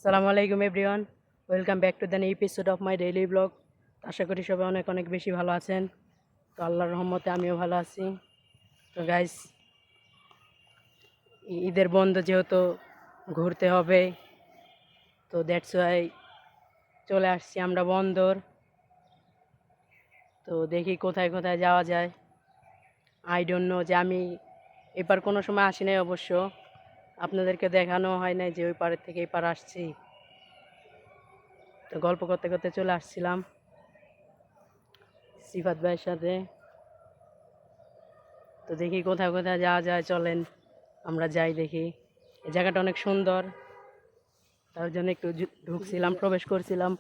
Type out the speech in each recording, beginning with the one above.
আসসালামু আলাইকুম everyone, welcome back to the new episode of my daily blog. আশা করি সবাই অনেক অনেক বেশি ভালো আছেন। তো আল্লাহর রহমতে আমিও ভালো আছি। তো গাইস, ঈদের বন্ধ যেহেতু ঘুরতে হবে, তো দ্যাটস ওয়াই চলে আসছি আমরা বন্দর। তো দেখি কোথায় কোথায় যাওয়া যায়। আই ডোন্ট নো যে আমি এবার কোনো সময় আসি নাই, অবশ্য আপনাদেরকে দেখানো হয় নাই যে ওই পাড়ের থেকে এই পাড় আসছি। তো গল্প করতে করতে চলে আসছিলাম সিফাত ভাইয়ের সাথে। তো দেখি কোথায় কোথায় যাওয়া যায়, চলেন আমরা যাই দেখি। এই জায়গাটা অনেক সুন্দর, তার জন্য একটু ঢুকছিলাম, প্রবেশ করছিলাম।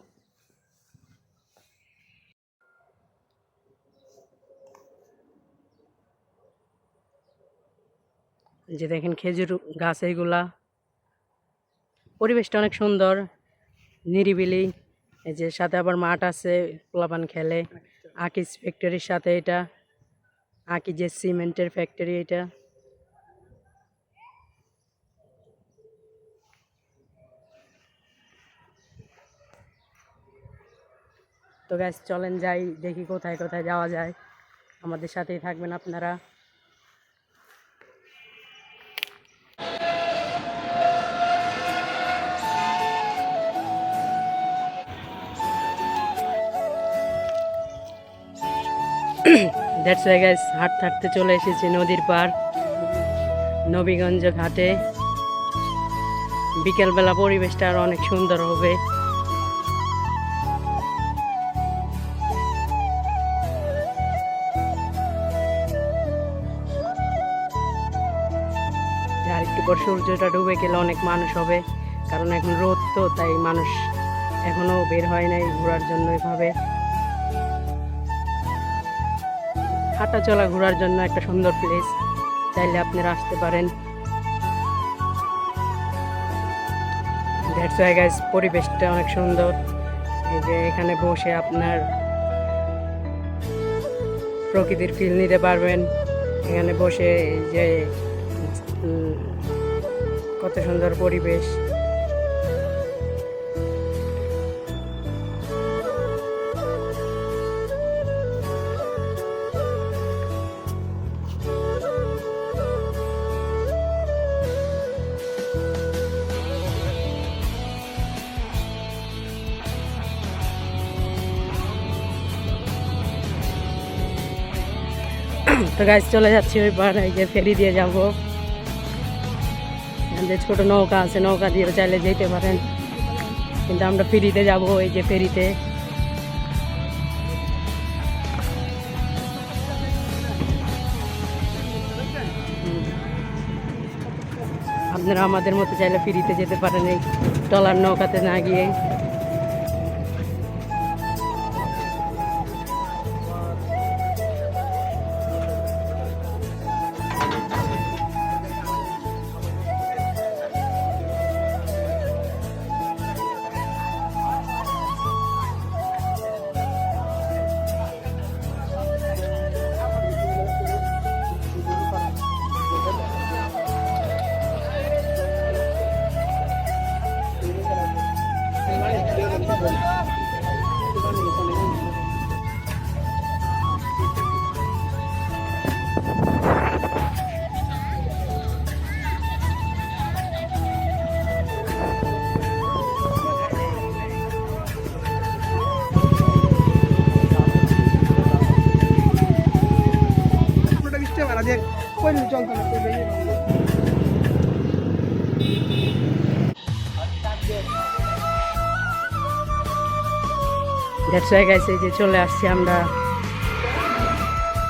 যে দেখেন খেজুর গাছ, এইগুলা পরিবেশটা অনেক সুন্দর, নিরিবিলি। এই যে সাথে আবার মাঠ আছে, পোলাপান খেলে। আকিজ ফ্যাক্টরির সাথে এটা, আকিজের সিমেন্টের ফ্যাক্টরি এটা। তো গ্যাস চলেন যাই দেখি কোথায় কোথায় যাওয়া যায়। আমাদের সাথেই থাকবেন আপনারা। দ্যাটস ওয়াই গাইস, হাঁটতে হাঁটতে চলে এসেছি নদীর পার, নবীগঞ্জ ঘাটে। বিকেলবেলা পরিবেশটা আরো অনেক সুন্দর হবে। আর একটু পর সূর্যটা ডুবে গেলে অনেক মানুষ হবে, কারণ এখন রোদ, তো তাই মানুষ এখনো বের হয় নাই ঘোরার জন্য। এভাবে হাঁটা চলা ঘোরার জন্য একটা সুন্দর প্লেস, চাইলে আপনারা আসতে পারেন। দ্যাটস ওয়াই গাইস, পরিবেশটা অনেক সুন্দর। এই যে এখানে বসে আপনার প্রকৃতির ফিল নিতে পারবেন। এখানে বসে এই যে কত সুন্দর পরিবেশ। তো গাইস চলে যাচ্ছি ওই পার, এই যে ফেরি দিয়ে যাবো। যে ছোট নৌকা আছে, নৌকা দিয়ে চাইলে যেতে পারেন, কিন্তু আমরা ফেরিতে যাব। এই যে ফেরিতে আপনারা আমাদের মতো চাইলে ফেরিতে যেতে পারেন, এই ট্রলার নৌকাতে না গিয়ে। দ্যাটস ওয়াই গাইস, এই যে চলে আসছি আমরা।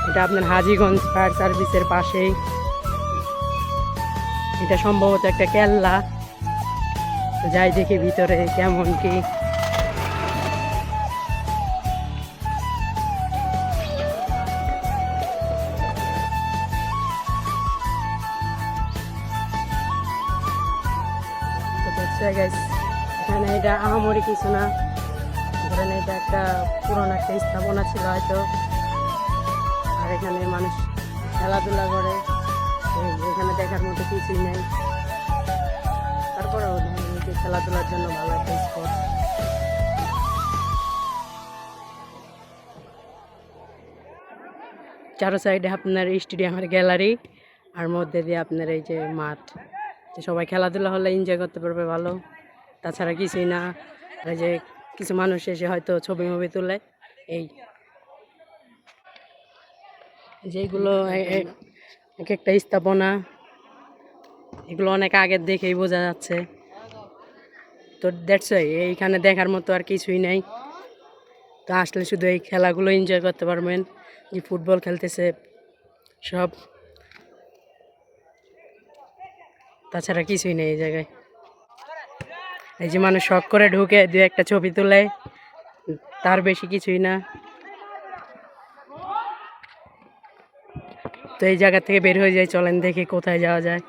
এটা আপনার হাজীগঞ্জ ফায়ার সার্ভিসের পাশেই। এটা সম্ভবত একটা কেল্লা। তো যাই দেখি ভিতরে কেমন কি। তো দ্যাটস ওয়াই গাইস, এখানে এটা আহামরি কিছু না, ধরেন এটা একটা পুরনো একটা স্থাপনা ছিল হয়তো। আর এখানে মানুষ খেলাধুলা করে, এখানে দেখার মতো কিছুই নেই। তারপরেও কি খেলাধুলার জন্য ভালো একটা স্পোর্টস। চারো সাইডে আপনার স্টেডিয়ামের গ্যালারি, আর মধ্যে দিয়ে আপনার এই যে মাঠ, যে সবাই খেলাধুলা হলে এনজয় করতে পারবে ভালো, তাছাড়া কিছুই না। এই যে কিছু মানুষ এসে হয়তো ছবি মবি তুলে, এই যেগুলো এক একটা স্থাপনা, এগুলো অনেক আগের দেখেই বোঝা যাচ্ছে। তো দ্যাটস ওয়াই এইখানে দেখার মতো আর কিছুই নেই। তো আসলে শুধু এই খেলাগুলো এনজয় করতে পারবেন, যে ফুটবল খেলতেছে সব, তাছাড়া কিছুই নেই এই জায়গায়। এই যে মানুষ শখ করে ঢুকে দু একটা ছবি তুলে, তার বেশি কিছুই না। তো এই জায়গা থেকে বের হয়ে যায়, চলেন দেখি কোথায় যাওয়া যায়।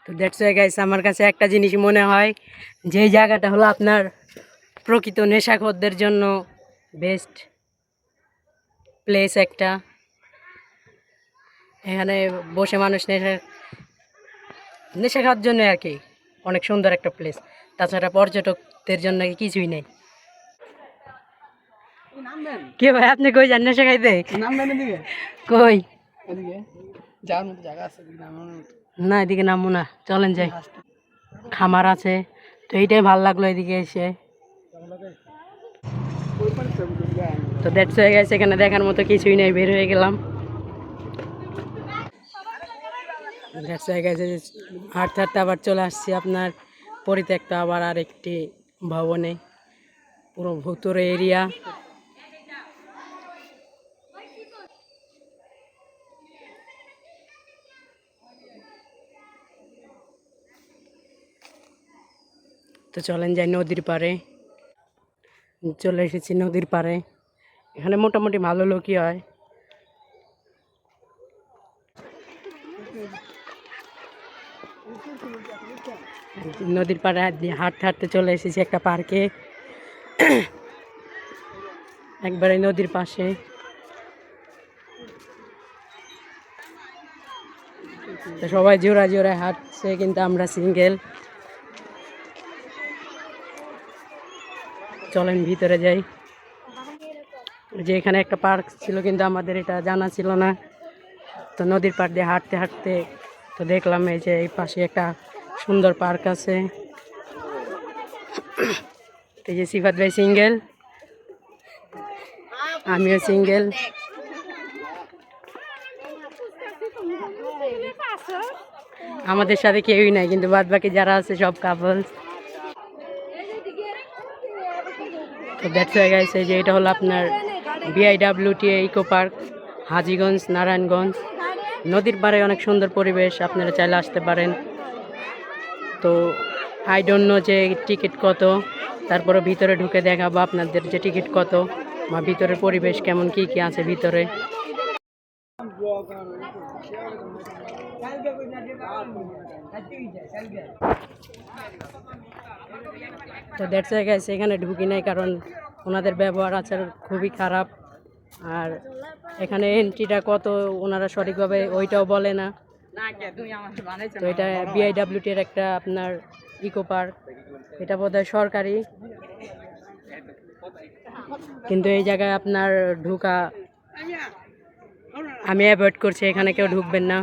তো দ্যাটস ওয়াই গাইস, আমার কাছে একটা জিনিস মনে হয় যে এই জায়গাটা হলো আপনার প্রকৃত নেশাখোরদের জন্য বেস্ট প্লেস একটা। এখানে বসে মানুষ নেশা খাওয়ার জন্য আর কি অনেক সুন্দর একটা প্লেস, তাছাড়া পর্যটকদের জন্য কিছুই নেই। কে ভাই আপনি কই যান নেশা খাইতে? কই না, এদিকে নামবো না, চলেন যাই। খামার আছে, তো এইটাই ভালো লাগলো এদিকে এসে। তো দ্যাটস হয়ে গেছে, এখানে দেখার মতো কিছুই নেই, বের হয়ে গেলাম। দ্যাটস হয়ে গেছে, হাঁটতে হাঁটতে আবার চলে আসছি আপনার পরিত্যক্ত আবার আরেকটি ভবনে, পুরো ভুতুরে এরিয়া। তো চলেন যাই নদীর পাড়ে। চলে এসেছি নদীর পাড়ে, এখানে মোটামুটি ভালো লোকই হয়। নদীর পাড়ে হাঁটতে হাঁটতে চলে এসেছি একটা পার্কে, একবারে নদীর পাশে। তো সবাই জোড়া জোড়ায় হাঁটছে, কিন্তু আমরা সিঙ্গেল। চলেন ভিতরে যাই। যে এখানে একটা পার্ক ছিল, কিন্তু আমাদের এটা জানা ছিল না। তো নদীর পাড় দিয়ে হাঁটতে হাঁটতে তো দেখলাম এই যে এই পাশে একটা সুন্দর পার্ক আছে। এই যে সিফাত ভাই সিঙ্গেল, আমিও সিঙ্গেল। আমাদের সাথে কেউই নাই, কিন্তু বাদ বাকি যারা আছে সব কাপলস। তো দ্যাটস হয়ে গেছে যে এটা হলো আপনার BIWTA eco park, Hajiganj, Narayanganj. নদীর পাড়ে অনেক সুন্দর পরিবেশ, আপনারা চাইলে আসতে পারেন। তো আই ডোন্ট নো যে টিকিট কত, তারপরে ভিতরে ঢুকে দেখাবো আপনাদের যে টিকিট কত বা ভিতরের পরিবেশ কেমন, কি কি আছে ভিতরে। তো দ্যাটস ওয়াই গাইস, এখানে ঢুকি নাই কারণ ওনাদের ব্যবহার আচার খুবই খারাপ। আর এখানে এন্ট্রিটা কত ওনারা সঠিকভাবে ওইটাও বলে না। তো এটা BIWT এর একটা আপনার ইকো পার্ক, এটা বোধহয় সরকারি, কিন্তু এই জায়গায় আপনার ঢুকা আমি অ্যাভয়েড করছি, এখানে কেউ ঢুকবেন না।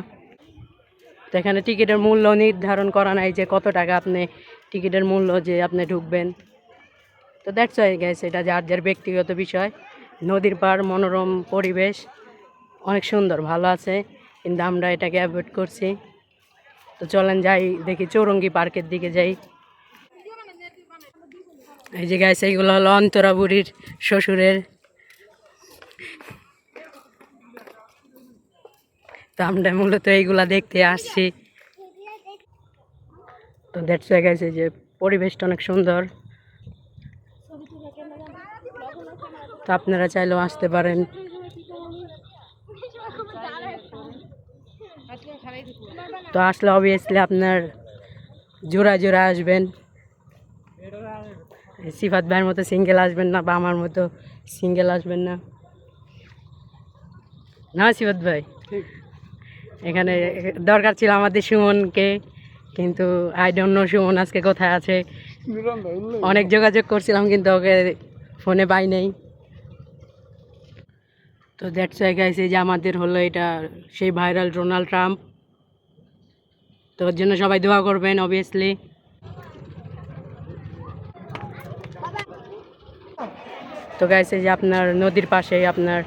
তো এখানে টিকিটের মূল্য নির্ধারণ করা নাই যে কত টাকা আপনি টিকিটের মূল্য যে আপনি ঢুকবেন। তো দ্যাটস ওয়াই গাইস, এটা যার যার ব্যক্তিগত বিষয়। নদীর পাড়, মনোরম পরিবেশ, অনেক সুন্দর, ভালো আছে, কিন্তু আমরা এটাকে অ্যাভয়েড করছি। তো চলেন যাই দেখি চৌরঙ্গি পার্কের দিকে যাই। এই যে গাইস, এইগুলো হলো অন্তরা বুড়ির শ্বশুরের। তো আমরা মূলত এইগুলা দেখতে আসছি। তো দ্যাটস ওয়াই গাইস, এই যে পরিবেশটা অনেক সুন্দর, তো আপনারা চাইলেও আসতে পারেন। তো আসলে অবভিয়াসলি আপনার জোড়া জোড়া আসবেন, সিফাত ভাইয়ের মতো সিঙ্গেল আসবেন না, বা আমার মতো সিঙ্গেল আসবেন না। না সিফাত ভাই, এখানে দরকার ছিল আমাদের সুমনকে, কিন্তু আই ডোন্ট নো সুমন আজকে কোথায় আছে। অনেক যোগাযোগ করছিলাম কিন্তু ওকে ফোনে পাই নাই। তো দ্যাটস ওয়াই গাইস, এই যে আমাদের হলো এটা সেই ভাইরাল ডোনাল্ড ট্রাম্প। তো ওর জন্য সবাই দোয়া করবেন অবভিয়াসলি। তো গাইস, এই যে আপনার নদীর পাশে আপনার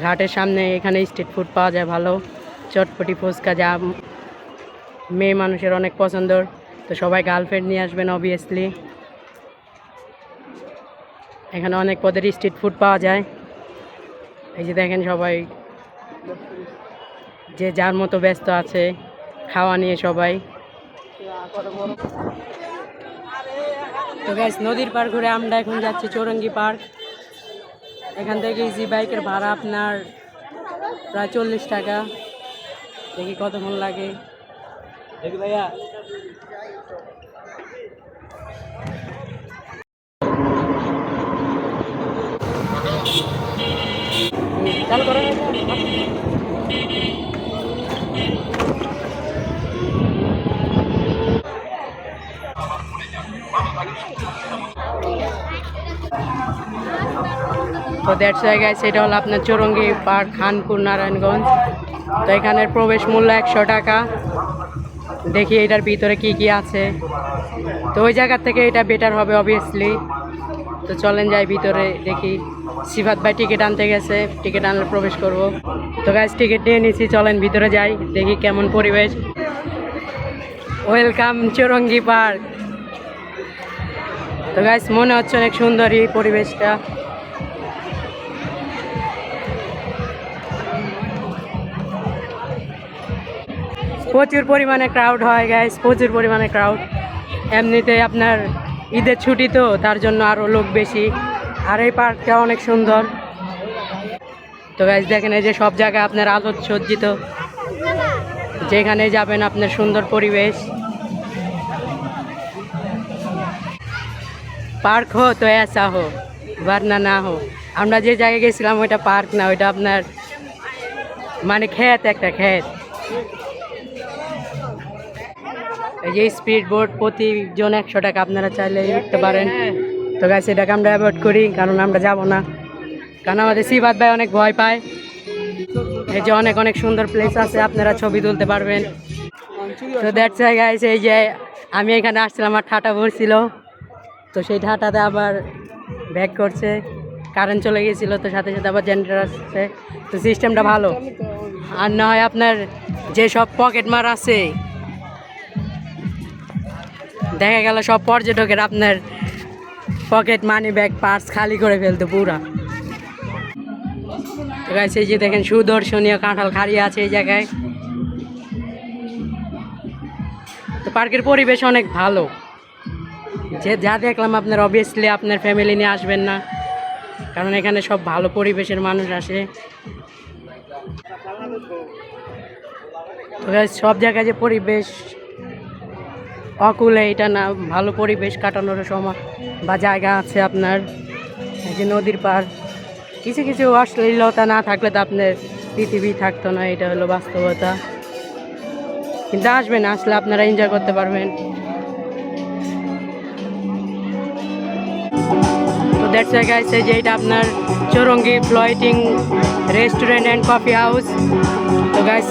ঘাটের সামনে এখানে স্ট্রিট ফুড পাওয়া যায় ভালো, চটপটি ফুচকা, যা মেয়ে মানুষের অনেক পছন্দর। তো সবাই গার্লফ্রেন্ড নিয়ে আসবেন অবভিয়াসলি। এখানে অনেক পদের স্ট্রিট ফুড পাওয়া যায়। এই যে দেখেন সবাই যে যার মতো ব্যস্ত আছে খাওয়া নিয়ে সবাই। তো গাইস, নদীর পার ঘুরে আমরা এখন যাচ্ছি চৌরঙ্গি পার্ক। এখান থেকে ইজি বাইকের ভাড়া আপনার প্রায় 40 টাকা। দেখি কতক্ষণ লাগে। দেখি ভাইয়া, চালু করো। তো দ্যাটস ওয়াই গাইস, এটা হলো আপনার চৌরঙ্গি পার্ক, খানপুর, নারায়ণগঞ্জ। তো এখানের প্রবেশ মূল্য 100 টাকা। দেখি এটার ভিতরে কি কি আছে। তো ওই জায়গার থেকে এটা বেটার হবে অবভিয়াসলি। তো চলেন যাই ভিতরে দেখি। সিফাত ভাই টিকিট আনতে গেছে, টিকিট আনলে প্রবেশ করব। তো গাইস, টিকিট নিয়ে নিছি, চলেন ভিতরে যাই, দেখি কেমন পরিবেশ। Welcome Chowringhee park. তো গাইস, মনে হচ্ছে অনেক সুন্দর এই পরিবেশটা। প্রচুর পরিমাণে ক্রাউড হয় গাইস, প্রচুর পরিমাণে ক্রাউড। এমনিতে আপনার ঈদের ছুটি তো, তার জন্য আরও লোক বেশি। আর এই পার্কটা অনেক সুন্দর। তো গাইস দেখেন, এই যে সব জায়গায় আপনার আলো সজ্জিত, যেখানে যাবেন আপনার সুন্দর পরিবেশ। পার্ক হো তো এসা হো, বারনা না হো। আমরা যে জায়গায় গেছিলাম ওইটা পার্ক না, ওইটা আপনার মানে ক্ষেত, একটা ক্ষেত। এই যে স্পিড বোট প্রতিজন 100 টাকা, আপনারা চাইলে উঠতে পারেন। তো গাইস, এটাকে আমরা অ্যাভয়েড করি, কারণ আমরা যাব না, কারণ আমাদের সিফাত ভাই অনেক ভয় পায়। এই যে অনেক অনেক সুন্দর প্লেস আছে, আপনারা ছবি তুলতে পারবেন। তো দ্যাটস ওয়াই গাইস, এই যে আমি এখানে আসছিলাম, আমার ঠাটা ভরছিল। তো সেই ঠাটাতে আবার ব্যাক করছে, কারেন্ট চলে গিয়েছিলো, তো সাথে সাথে আবার জেনারেটর আসছে। তো সিস্টেমটা ভালো। আর না হয় আপনার যেসব পকেট মার আছে, দেখা গেল সব পর্যটকের আপনার পকেট মানি ব্যাগ পার্স খালি করে ফেলতো পুরা। তো গাইস, এই যে দেখেন সুদর্শনীয় কাঁঠাল খাড়িয়ে আছে এই জায়গায়। তো পার্কের পরিবেশ অনেক ভালো। যে যা দেখলাম আপনার অবভিয়াসলি আপনার ফ্যামিলি নিয়ে আসবেন না, কারণ এখানে সব ভালো পরিবেশের মানুষ আসে। তো গাইস, সব জায়গায় যে পরিবেশ অকুলে এটা না, ভালো পরিবেশ কাটানোর সময় বা জায়গা আছে আপনার। এই যে নদীর পার, কিছু কিছু অশ্লীলতা না থাকলে তো আপনার পৃথিবী থাকতো না, এটা হলো বাস্তবতা। কিন্তু আসবেন, আসলে আপনারা এনজয় করতে পারবেন। তো দ্যাটস ওয়াই গাইস, এই যে এটা আপনার Chowringhee floating restaurant and coffee house. তো গাইস,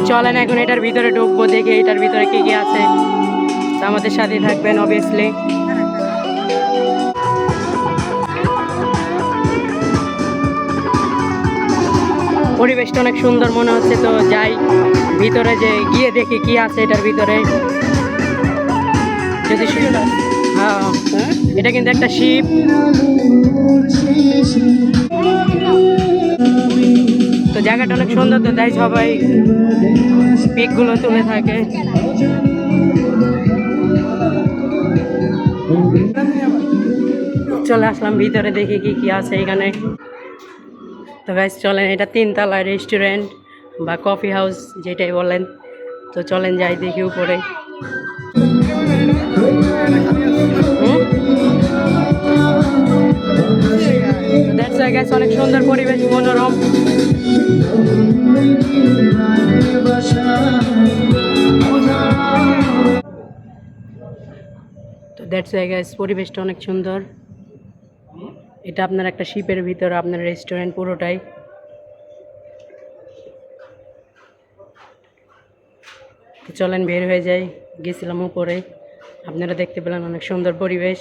চলেন এখন এটার ভিতরে ঢুকবো, দেখি এটার ভিতরে কী কী আছে। তো আমাদের সাথেই থাকবেন অবভিয়াসলি। পরিবেশটা অনেক সুন্দর মনে হচ্ছে। তো যাই ভিতরে, যে গিয়ে দেখি কি আছে এটার ভিতরে। যদি হ্যাঁ, এটা কিন্তু একটা শিপ। তো জায়গাটা অনেক সুন্দর, তো তাই সবাই পিকগুলো তুলে থাকে। চলে আসলাম ভিতরে, দেখি কি কি আছে এখানে। তো গাইস চলেন, এটা 3 তলায় রেস্টুরেন্ট বা কফি হাউস যেটাই বলেন। তো চলেন যাই দেখি উপরে। দ্যাটস ওয়াই গাইস, অনেক সুন্দর পরিবেশ, মনোরম। দ্যাটস ওয়াই গাইস, পরিবেশটা অনেক সুন্দর। এটা আপনার একটা শিপের ভিতর আপনার রেস্টুরেন্ট পুরোটাই। তো চলেন বের হয়ে যাই, গেছিলাম উপরে, আপনারা দেখতে পেলেন অনেক সুন্দর পরিবেশ।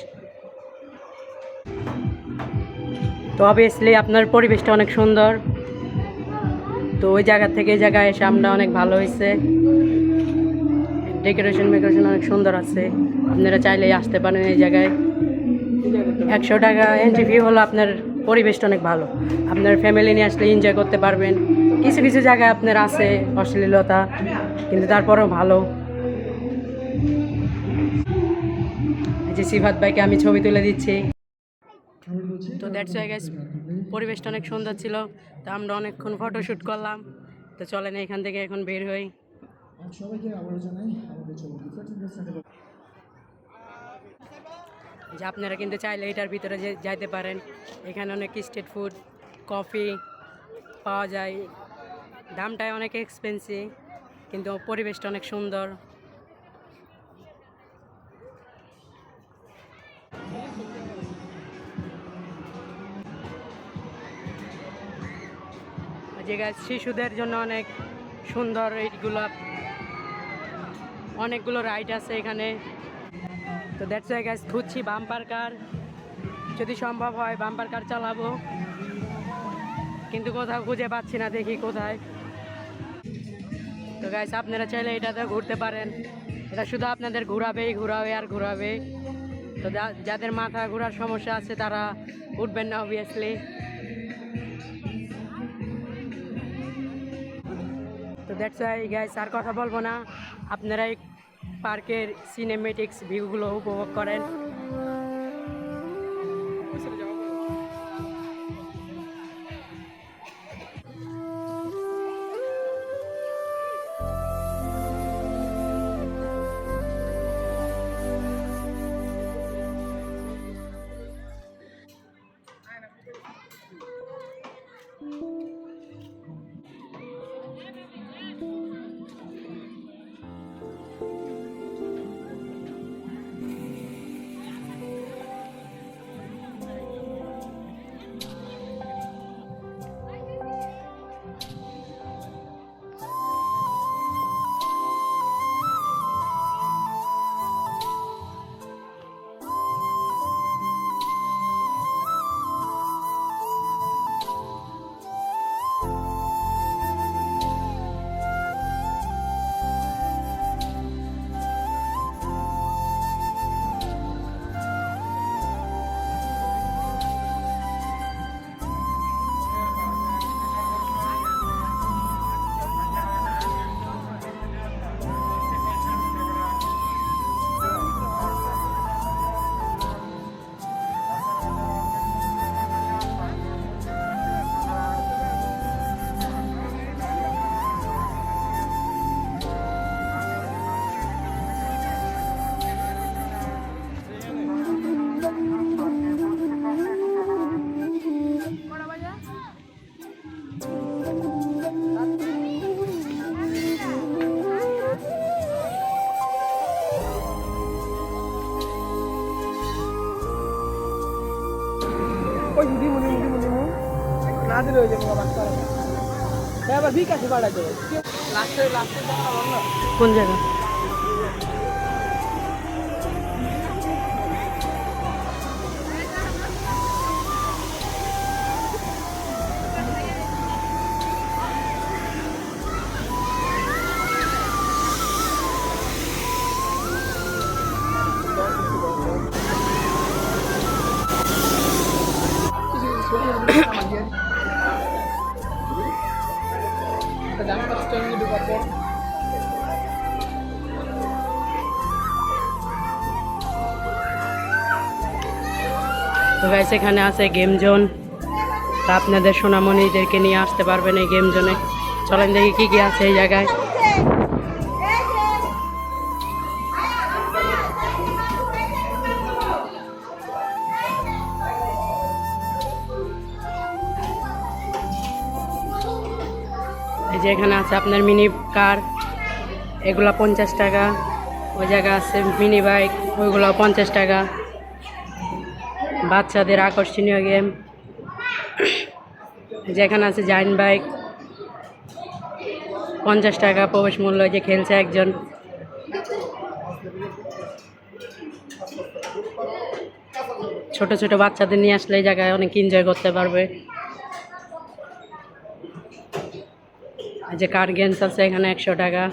তো অবভিয়াসলি আপনার পরিবেশটা অনেক সুন্দর, তো ওই জায়গা থেকে এই জায়গায় এসে আমরা অনেক ভালো হয়েছে। ডেকোরেশন অনেক সুন্দর আছে, আপনারা চাইলেই আসতে পারেন এই জায়গায়। 100 টাকা এন্ট্রি ফি হলো, আপনার পরিবেশটা অনেক ভালো, আপনার ফ্যামিলি নিয়ে আসলে এনজয় করতে পারবেন। কিছু কিছু জায়গায় আপনার আছে অশ্লীলতা, কিন্তু তারপরেও ভালো। এই যে সিফাত ভাইকে আমি ছবি তুলে দিচ্ছি। তো দ্যাটস ওয়াই গাইস, পরিবেশটা অনেক সুন্দর ছিল, তো আমরা অনেকক্ষণ ফটোশ্যুট করলাম। তো চলেন এখান থেকে এখন বের হই। যে আপনারা কিন্তু চাইলে এটার ভিতরে যাইতে পারেন, এখানে অনেক স্ট্রিট ফুড, কফি পাওয়া যায়। দামটাই অনেক এক্সপেন্সিভ, কিন্তু পরিবেশটা অনেক সুন্দর। যে গাছ শিশুদের জন্য অনেক সুন্দর, এইগুলো অনেকগুলো রাইড আছে এখানে। তো দ্যাটস ওয়াই গাইস, খুঁজছি বাম্পার কার, যদি সম্ভব হয় বাম্পার কার চালাবো, কিন্তু কোথাও খুঁজে পাচ্ছি না, দেখি কোথায়। তো গাইস আপনারা চাইলে এটাতে ঘুরতে পারেন, এটা শুধু আপনাদের ঘোরাবে আর ঘোরাবে। তো যাদের মাথা ঘোরার সমস্যা আছে তারা উঠবেন না অবভিয়াসলি। তো দ্যাটস ওয়াই গাইস, আর কথা বলবো না, আপনারা এই পার্কের সিনেমেটিক্স ভিউগুলো উপভোগ করেন। কোন জায়গা? তো গাইস এখানে আছে গেম জোন, তা আপনাদের সোনামণিদেরকে নিয়ে আসতে পারবেন এই গেম জোনে। চলেন দেখি কি কি আছে এই জায়গায়। এই যে এখানে আছে আপনার মিনি কার, এগুলা 50 টাকা, ওই জায়গা আছে মিনি বাইক, ওইগুলো 50 টাকা। বাচ্চাদের আকর্ষণীয় গেম যেখানে আছে জাইন্ট বাইক, 50 টাকা প্রবেশ মূল্য। যে খেলছে একজন, ছোট ছোট বাচ্চাদের নিয়ে আসলে এই জায়গায় অনেক এনজয় করতে পারবে। যে কার্ড গেমস আছে এখানে 100 টাকা।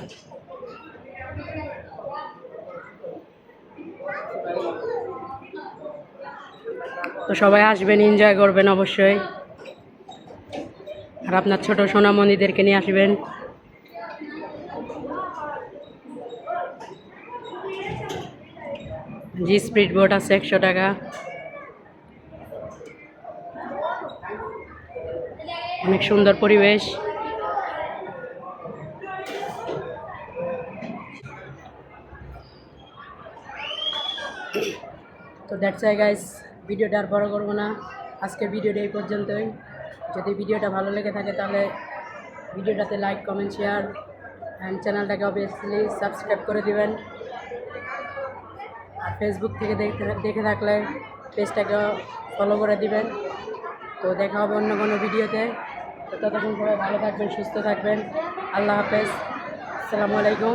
তো সবাই আসবেন, এনজয় করবেন অবশ্যই। আর আপনার ছোট সোনামণিদেরকে নিয়ে আসবেন। জি স্পিড বোট আছে 100 টাকা। অনেক সুন্দর পরিবেশ। তো দ্যাটস ওয়াই গাইস, ভিডিওটা আর বড় করবো না, আজকের ভিডিওটা এই পর্যন্তই। যদি ভিডিওটা ভালো লেগে থাকে তাহলে ভিডিওটাতে লাইক, কমেন্ট, শেয়ার অ্যান্ড চ্যানেলটাকে অবভিয়াসলি সাবস্ক্রাইব করে দিবেন। আর ফেসবুক থেকে দেখে থাকলে পেজটাকে ফলো করে দিবেন। তো দেখা হবে অন্য কোনো ভিডিওতে। তো ততক্ষণ সবাই ভালো থাকবেন, সুস্থ থাকবেন। আল্লাহ হাফেজ, আসসালামু আলাইকুম।